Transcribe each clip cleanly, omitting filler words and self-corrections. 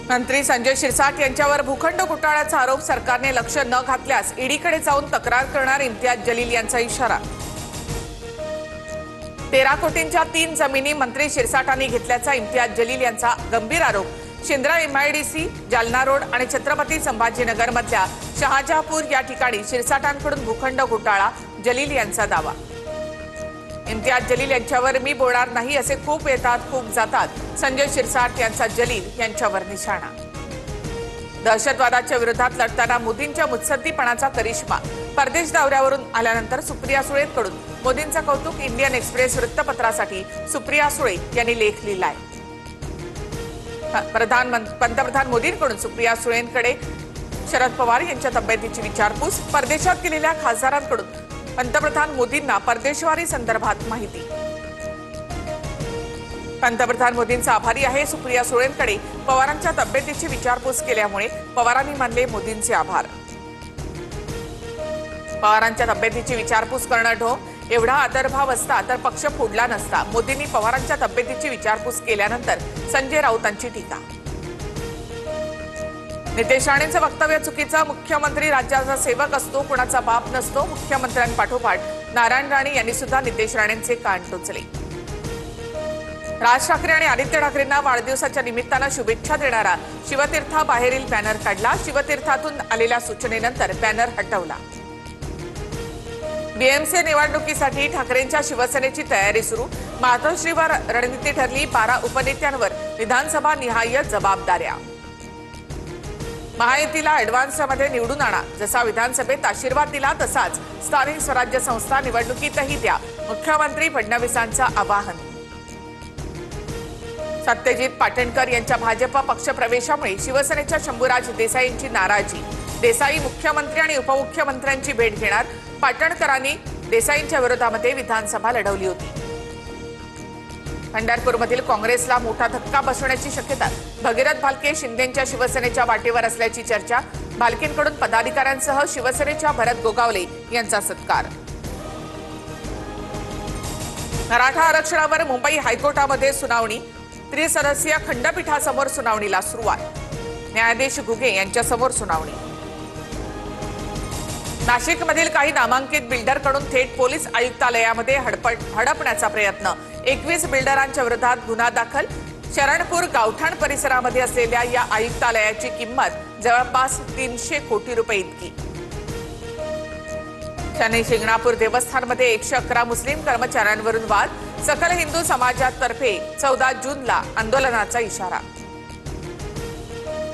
मंत्री संजय शिरसाट यांच्यावर भूखंड घोटाळ्याचा आरोप सरकारने लक्ष न घातल्यास ईडीकडे जाऊन तक्रार करणार इम्तियाज जलील यांचा इशारा। 13 कोटींच्या 3 जमिनी मंत्री शिरसाटांनी घेतल्याचा इम्तियाज जलील यांचा गंभीर आरोप। शिंद्रा एमआयडीसी, जालना रोड आणि छत्रपती संभाजीनगर मधल्या शहाजहापूर या ठिकाणी शिरसाटांकडून भूखंड घोटाळा, जलील यांचा दावा। इम्तियाज जलील यांच्यावर मी बोलणार नाही असे खूप येतात खूप जातात, संजय शिरसाट यांचा जलील यांच्यावर निशाणा। दहशतवादाच्या विरोधात लढताना मोदींच्या मुत्सद्दीपणाचा करिश्मा। परदेश दौऱ्यावरून आल्यानंतर सुप्रिया सुळेंकडून मोदींचं कौतुक। इंडियन एक्सप्रेस वृत्तपत्रासाठी सुप्रिया सुळे यांनी लेख लिहिलाय। पंतप्रधान मोदींकडून सुप्रिया सुळेंकडे शरद पवार यांच्या तब्येतीची विचारपूस। परदेशात गेलेल्या खासदारांकडून पंतप्रधान मोदींना परदेशवारी संदर्भात माहिती। पंतप्रधान मोदींचा आभारी आहे। सुप्रिया सुळेंकडे पवारांच्या तब्येतीची विचारपूस केल्यामुळे पवारांनी मानले मोदींचे आभार। पवारांच्या तब्येतीची विचारपूस करणं ढोंग, एवढा आदरभाव असता तर पक्ष फोडला नसता। मोदींनी पवारांच्या तब्येतीची विचारपूस केल्यानंतर संजय राऊतांची टीका। नितेश राणेंचं वक्तव्य चुकीचं। मुख्यमंत्री राज्याचा सेवक असतो, कुणाचा बाप नसतो। मुख्यमंत्र्यांपाठोपाठ नारायण राणे यांनी सुद्धा नितेश राणेंचे कान टोचले। राज ठाकरे आणि आदित्य ठाकरेंना वाढदिवसाच्या निमित्तानं शुभेच्छा देणारा शिवतीर्थाबाहेरील बॅनर काढला। शिवतीर्थातून आलेल्या सूचनेनंतर बॅनर हटवला। बीएमसी निवडणुकीसाठी ठाकरेंच्या शिवसेनेची तयारी सुरू। मातोश्रीवर रणनीती ठरली। 12 उपनेत्यांवर विधानसभा निहाय जबाबदाऱ्या। महायुतीला ॲडव्हान्समध्ये निवडून आणा। जसा विधानसभेत आशीर्वाद दिला तसाच स्थानिक स्वराज्य संस्था निवडणुकीतही द्या, मुख्यमंत्री फडणवीसांचं आवाहन। सत्यजित पाटणकर यांच्या भाजप पक्षप्रवेशामुळे शिवसेनेच्या शंभूराज देसाईंची नाराजी। देसाई मुख्यमंत्री आणि उपमुख्यमंत्र्यांची भेट घेणार। पाटणकरांनी देसाईंच्या विरोधामध्ये विधानसभा लढवली होती। पंढरपूरमधील काँग्रेसला मोठा धक्का बसण्याची शक्यता। भगीरथ भालके शिंदेंच्या शिवसेनेच्या वाटेवर असल्याची चर्चा। भालकेंकडून पदाधिकाऱ्यांसह शिवसेनेच्या भरत गोगावले यांचा सत्कार। मराठा आरक्षणावर मुंबई हायकोर्टामध्ये सुनावणी। त्रिसदस्यीय खंडपीठासमोर सुनावणीला सुरुवात। न्यायाधीश घुगे यांच्यासमोर सुनावणी। नाशिकमधील काही नामांकित बिल्डरकडून थेट पोलीस आयुक्तालयामध्ये हडपण्याचा प्रयत्न। 21 बिल्डरांच्या विरोधात गुन्हा दाखल। शरणपूर गावठाण परिसरामध्ये असलेल्या या आयुक्तालयाची किंमत जवळपास 300 कोटी रुपये इतकी। शनी शिंगणापूर देवस्थानमध्ये 111 मुस्लिम कर्मचाऱ्यांवरून वाद। सकल हिंदू समाजातर्फे 14 जूनला आंदोलनाचा इशारा।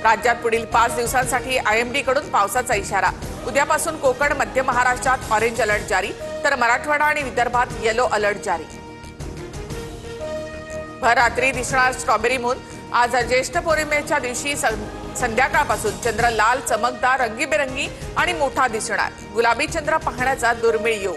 राज्यात पुढील 5 दिवसांसाठी आयएमडी कडून पावसाचा इशारा। उद्यापासून कोकण, मध्य महाराष्ट्रात ऑरेंज अलर्ट जारी, तर मराठवाडा आणि विदर्भात येलो अलर्ट जारी। भर रात्री दिसणार स्ट्रॉबेरी मून। आज ज्येष्ठ पौर्णिमेच्या दिवशी संध्याकाळपासून चंद्र लाल, चमकदार, रंगीबेरंगी आणि मोठा दिसणार। गुलाबी चंद्र पाहण्याचा दुर्मिळ योग।